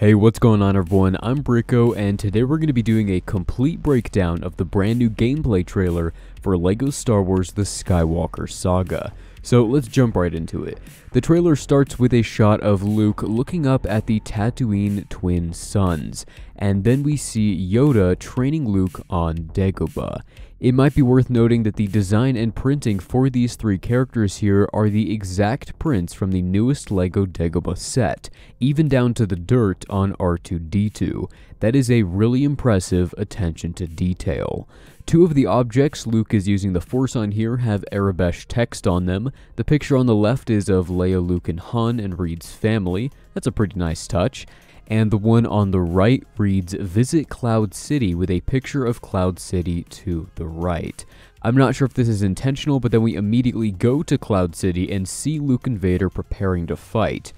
Hey, what's going on everyone? I'm Bricko, and today we're going to be doing a complete breakdown of the brand new gameplay trailer for LEGO Star Wars The Skywalker Saga. So let's jump right into it. The trailer starts with a shot of Luke looking up at the Tatooine twin suns, and then we see Yoda training Luke on Dagobah. It might be worth noting that the design and printing for these three characters here are the exact prints from the newest LEGO Dagobah set, even down to the dirt on R2-D2. That is a really impressive attention to detail. Two of the objects Luke is using the Force on here have Arabesh text on them. The picture on the left is of Leia, Luke, and Han and reads family. That's a pretty nice touch. And the one on the right reads Visit Cloud City with a picture of Cloud City to the right. I'm not sure if this is intentional, but then we immediately go to Cloud City and see Luke and Vader preparing to fight.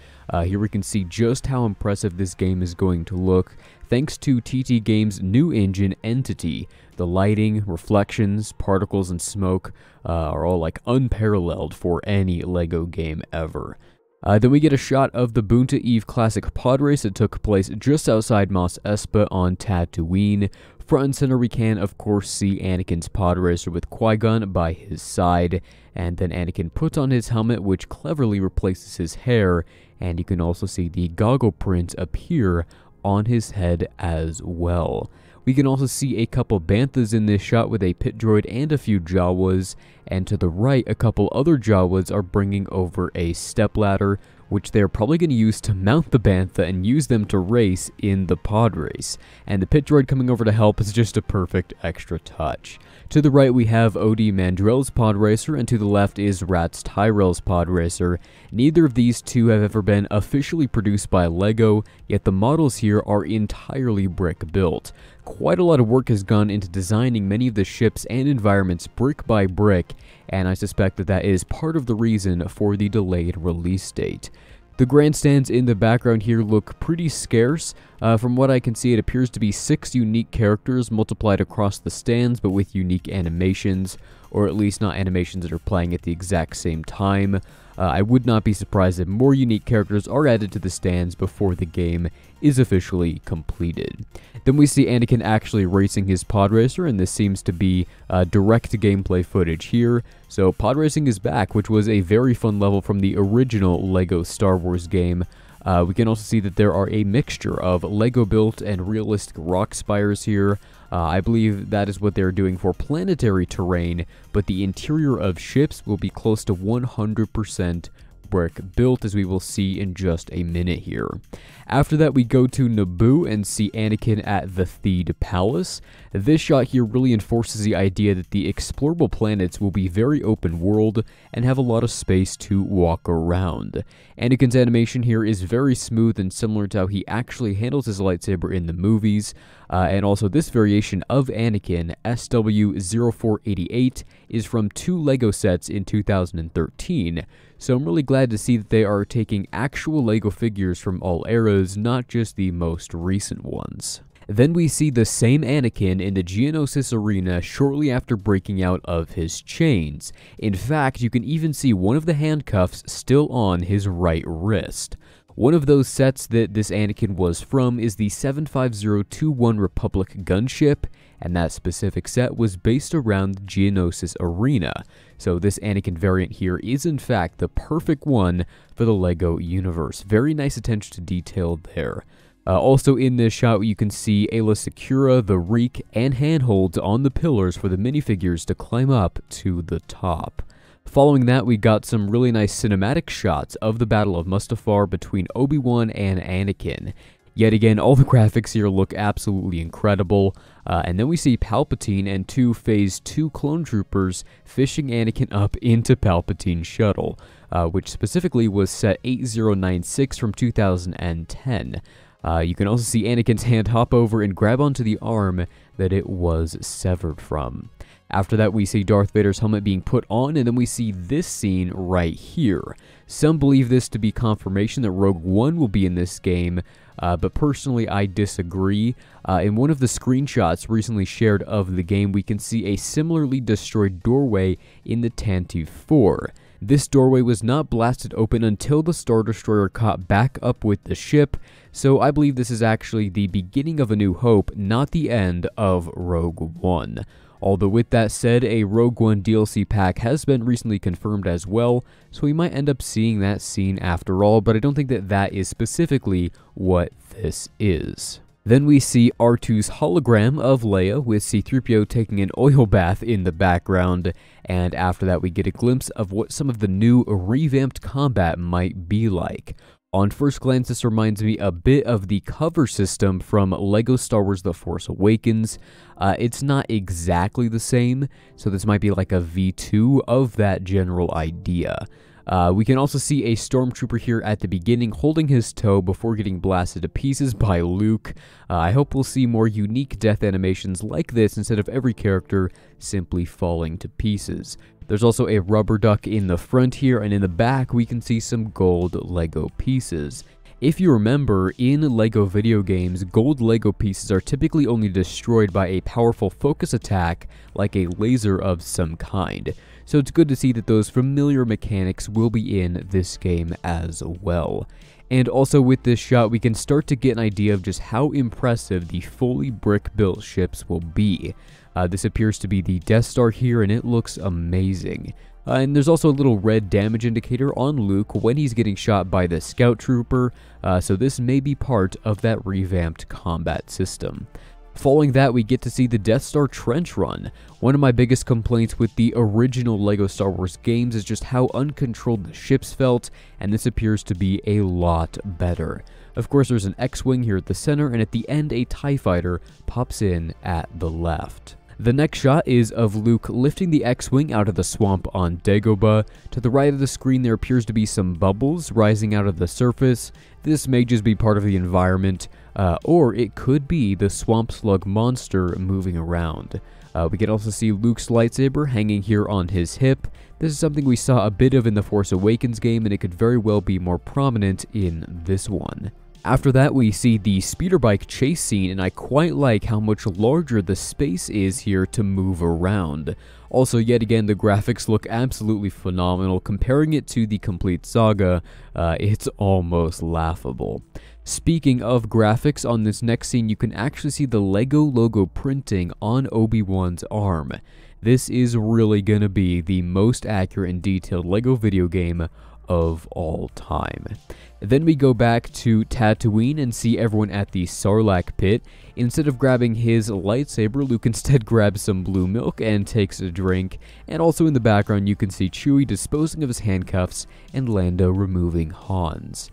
Here we can see just how impressive this game is going to look, thanks to TT Games' new engine Entity. The lighting, reflections, particles, and smoke are all like unparalleled for any LEGO game ever. Then we get a shot of the Boonta Eve Classic pod race that took place just outside Mos Espa on Tatooine. Front and center we can, of course, see Anakin's pod racer with Qui-Gon by his side, and then Anakin puts on his helmet, which cleverly replaces his hair, and you can also see the goggle print appear on his head as well. We can also see a couple Banthas in this shot with a pit droid and a few Jawas, and to the right a couple other Jawas are bringing over a stepladder, which they're probably going to use to mount the Bantha and use them to race in the pod race. And the pit droid coming over to help is just a perfect extra touch. To the right we have Odie Mandrell's pod racer, and to the left is Rats Tyrell's pod racer. Neither of these two have ever been officially produced by LEGO, yet the models here are entirely brick built. Quite a lot of work has gone into designing many of the ships and environments brick by brick, and I suspect that that is part of the reason for the delayed release date. The grandstands in the background here look pretty scarce. From what I can see, it appears to be 6 unique characters multiplied across the stands, but with unique animations, or at least not animations that are playing at the exact same time. I would not be surprised if more unique characters are added to the stands before the game is officially completed. Then we see Anakin actually racing his pod racer, and this seems to be direct gameplay footage here. So pod racing is back, which was a very fun level from the original LEGO Star Wars game. We can also see that there are a mixture of LEGO built and realistic rock spires here. I believe that is what they're doing for planetary terrain, but the interior of ships will be close to 100% brick built, as we will see in just a minute here. After that we go to Naboo and see Anakin at the Theed Palace. This shot here really enforces the idea that the explorable planets will be very open world and have a lot of space to walk around. Anakin's animation here is very smooth and similar to how he actually handles his lightsaber in the movies, and also this variation of Anakin, SW0488, is from 2 LEGO sets in 2013. So I'm really glad to see that they are taking actual LEGO figures from all eras, not just the most recent ones. Then we see the same Anakin in the Geonosis arena shortly after breaking out of his chains. In fact, you can even see one of the handcuffs still on his right wrist. One of those sets that this Anakin was from is the 75021 Republic gunship, and that specific set was based around the Geonosis arena. So this Anakin variant here is in fact the perfect one for the LEGO universe. Very nice attention to detail there. Also in this shot you can see Aayla Secura, the Reek, and handholds on the pillars for the minifigures to climb up to the top. Following that, we got some really nice cinematic shots of the Battle of Mustafar between Obi-Wan and Anakin. Yet again, all the graphics here look absolutely incredible, and then we see Palpatine and 2 Phase 2 clone troopers fishing Anakin up into Palpatine's shuttle, which specifically was set 8096 from 2010. You can also see Anakin's hand hop over and grab onto the arm that it was severed from. After that, we see Darth Vader's helmet being put on, and then we see this scene right here. Some believe this to be confirmation that Rogue One will be in this game, but personally I disagree. In one of the screenshots recently shared of the game, we can see a similarly destroyed doorway in the Tantive 4. This doorway was not blasted open until the Star Destroyer caught back up with the ship, so I believe this is actually the beginning of A New Hope, not the end of Rogue One. Although with that said, a Rogue One DLC pack has been recently confirmed as well, so we might end up seeing that scene after all, but I don't think that that is specifically what this is. Then we see R2's hologram of Leia with C-3PO taking an oil bath in the background, and after that we get a glimpse of what some of the new revamped combat might be like. On first glance, this reminds me a bit of the cover system from LEGO Star Wars The Force Awakens. It's not exactly the same, so this might be like a V2 of that general idea. We can also see a stormtrooper here at the beginning holding his toe before getting blasted to pieces by Luke. I hope we'll see more unique death animations like this instead of every character simply falling to pieces. There's also a rubber duck in the front here, and in the back we can see some gold Lego pieces. If you remember, in LEGO video games, gold LEGO pieces are typically only destroyed by a powerful focus attack like a laser of some kind. So it's good to see that those familiar mechanics will be in this game as well. And also with this shot, we can start to get an idea of just how impressive the fully brick-built ships will be. This appears to be the Death Star here, and it looks amazing. And there's also a little red damage indicator on Luke when he's getting shot by the scout trooper, so this may be part of that revamped combat system. Following that, we get to see the Death Star trench run. One of my biggest complaints with the original LEGO Star Wars games is just how uncontrolled the ships felt, and this appears to be a lot better. Of course, there's an X-Wing here at the center, and at the end, a TIE Fighter pops in at the left. The next shot is of Luke lifting the X-Wing out of the swamp on Dagobah. To the right of the screen there appears to be some bubbles rising out of the surface. This may just be part of the environment, or it could be the swamp slug monster moving around. We can also see Luke's lightsaber hanging here on his hip. This is something we saw a bit of in the Force Awakens game, and it could very well be more prominent in this one. After that, we see the speeder bike chase scene, and I quite like how much larger the space is here to move around. Also, yet again, the graphics look absolutely phenomenal. Comparing it to the complete saga, it's almost laughable. Speaking of graphics, on this next scene, you can actually see the LEGO logo printing on Obi-Wan's arm. This is really gonna be the most accurate and detailed LEGO video game of all time. Then we go back to Tatooine and see everyone at the Sarlacc pit. Instead of grabbing his lightsaber, Luke instead grabs some blue milk and takes a drink. And also in the background you can see Chewie disposing of his handcuffs and Lando removing Han's.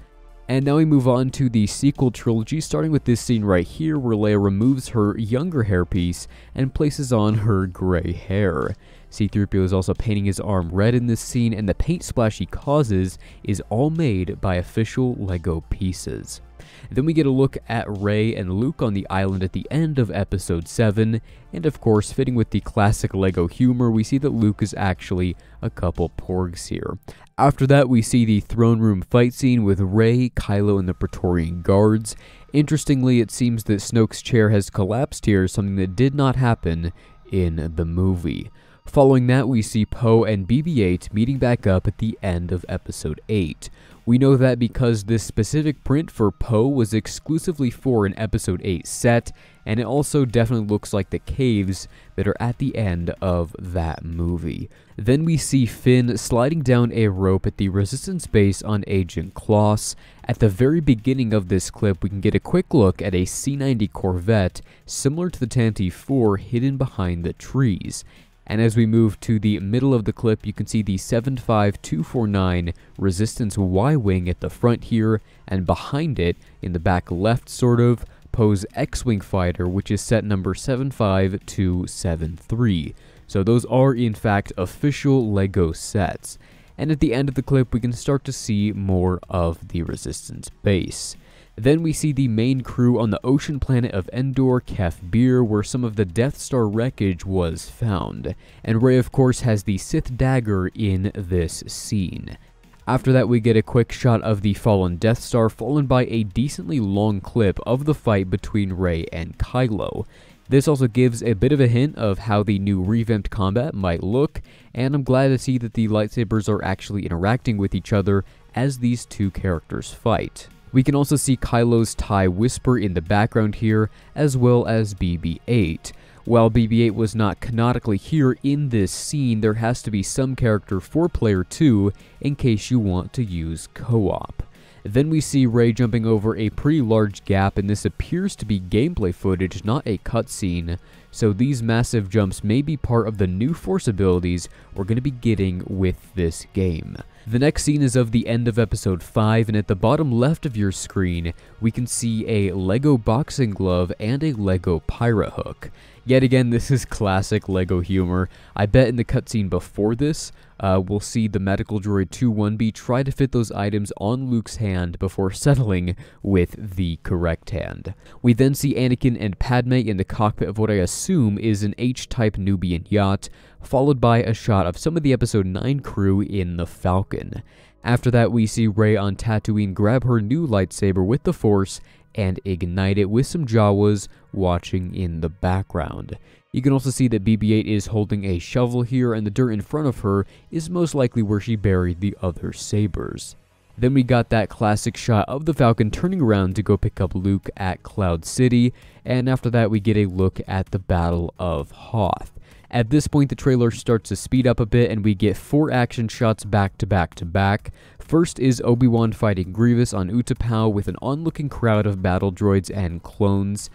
And now we move on to the sequel trilogy, starting with this scene right here where Leia removes her younger hairpiece and places on her gray hair. C-3PO is also painting his arm red in this scene, and the paint splash he causes is all made by official LEGO pieces. Then we get a look at Rey and Luke on the island at the end of Episode 7, and of course, fitting with the classic LEGO humor, we see that Luke is actually a couple porgs here. After that, we see the throne room fight scene with Rey, Kylo, and the Praetorian Guards. Interestingly, it seems that Snoke's chair has collapsed here, something that did not happen in the movie. Following that, we see Poe and BB-8 meeting back up at the end of Episode 8. We know that because this specific print for Poe was exclusively for an Episode 8 set, and it also definitely looks like the caves that are at the end of that movie. Then we see Finn sliding down a rope at the Resistance base on Agent Kloss. At the very beginning of this clip, we can get a quick look at a C-90 Corvette similar to the Tantive 4 hidden behind the trees. And as we move to the middle of the clip, you can see the 75249 Resistance Y-Wing at the front here, and behind it, in the back left sort of, Poe's X-Wing fighter, which is set number 75273. So those are in fact official LEGO sets. And at the end of the clip, we can start to see more of the Resistance base. Then we see the main crew on the ocean planet of Endor, Kef Bir, where some of the Death Star wreckage was found. And Rey, of course, has the Sith dagger in this scene. After that, we get a quick shot of the fallen Death Star, followed by a decently long clip of the fight between Rey and Kylo. This also gives a bit of a hint of how the new revamped combat might look, and I'm glad to see that the lightsabers are actually interacting with each other as these two characters fight. We can also see Kylo's TIE whisper in the background here, as well as BB-8. While BB-8 was not canonically here in this scene, there has to be some character for player 2 in case you want to use co-op. Then we see Rey jumping over a pretty large gap, and this appears to be gameplay footage, not a cutscene, so these massive jumps may be part of the new Force abilities we're going to be getting with this game. The next scene is of the end of episode 5, and at the bottom left of your screen, we can see a Lego boxing glove and a Lego pirate hook. Yet again, this is classic Lego humor. I bet in the cutscene before this, we'll see the medical droid 2-1B try to fit those items on Luke's hand before settling with the correct hand. We then see Anakin and Padme in the cockpit of what I assume is an H-type Nubian yacht, followed by a shot of some of the episode 9 crew in the Falcon. After that, we see Rey on Tatooine grab her new lightsaber with the Force and ignite it with some Jawas watching in the background. You can also see that BB-8 is holding a shovel here, and the dirt in front of her is most likely where she buried the other sabers. Then we got that classic shot of the Falcon turning around to go pick up Luke at Cloud City, and after that we get a look at the Battle of Hoth. At this point, the trailer starts to speed up a bit, and we get 4 action shots back to back to back. First is Obi-Wan fighting Grievous on Utapau with an onlooking crowd of battle droids and clones.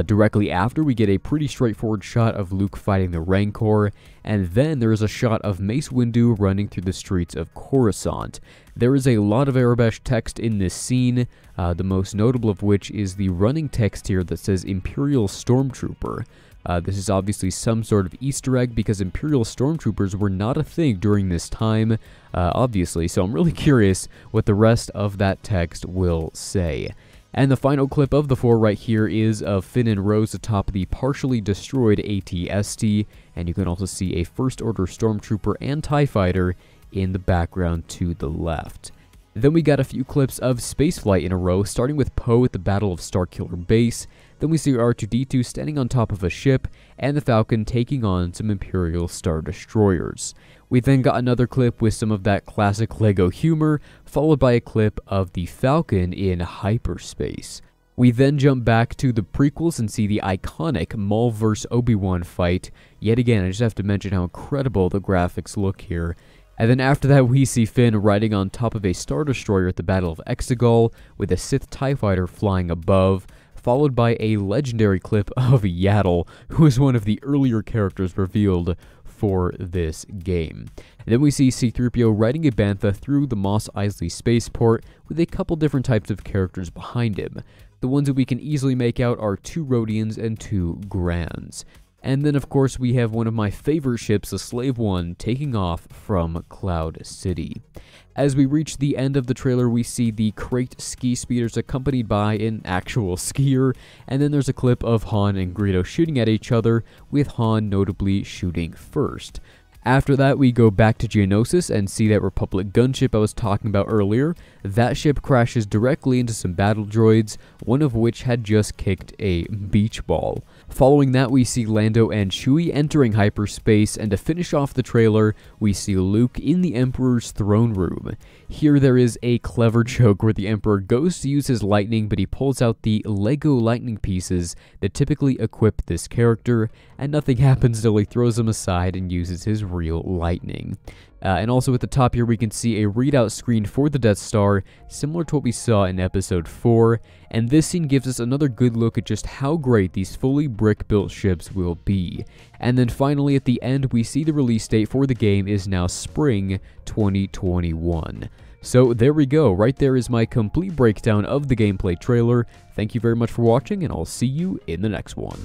Directly after, we get a pretty straightforward shot of Luke fighting the Rancor, and then there is a shot of Mace Windu running through the streets of Coruscant. There is a lot of Arabesh text in this scene, the most notable of which is the running text here that says Imperial Stormtrooper. This is obviously some sort of Easter egg because Imperial Stormtroopers were not a thing during this time, obviously, so I'm really curious what the rest of that text will say. And the final clip of the 4 right here is of Finn and Rose atop the partially destroyed AT-ST, and you can also see a First Order Stormtrooper and TIE Fighter in the background to the left. Then we got a few clips of spaceflight in a row, starting with Poe at the Battle of Starkiller Base. Then we see R2-D2 standing on top of a ship, and the Falcon taking on some Imperial Star Destroyers. We then got another clip with some of that classic Lego humor, followed by a clip of the Falcon in hyperspace. We then jump back to the prequels and see the iconic Maul vs. Obi-Wan fight. Yet again, I just have to mention how incredible the graphics look here. And then after that, we see Finn riding on top of a Star Destroyer at the Battle of Exegol, with a Sith TIE Fighter flying above, followed by a legendary clip of Yaddle, who is one of the earlier characters revealed for this game. And then we see C-3PO riding a Bantha through the Mos Eisley spaceport with a couple different types of characters behind him. The ones that we can easily make out are 2 Rodians and 2 Grands. And then, of course, we have one of my favorite ships, the Slave One, taking off from Cloud City. As we reach the end of the trailer, we see the Crate ski speeders accompanied by an actual skier, and then there's a clip of Han and Greedo shooting at each other, with Han notably shooting first. After that, we go back to Geonosis and see that Republic gunship I was talking about earlier. That ship crashes directly into some battle droids, one of which had just kicked a beach ball. Following that, we see Lando and Chewie entering hyperspace, and to finish off the trailer, we see Luke in the Emperor's throne room. Here there is a clever joke where the Emperor goes to use his lightning, but he pulls out the Lego lightning pieces that typically equip this character, and nothing happens until he throws them aside and uses his real lightning. And also at the top here we can see a readout screen for the Death Star, similar to what we saw in episode 4, and this scene gives us another good look at just how great these fully brick-built ships will be. And then finally at the end we see the release date for the game is now spring 2021. So there we go, right there is my complete breakdown of the gameplay trailer. Thank you very much for watching, and I'll see you in the next one.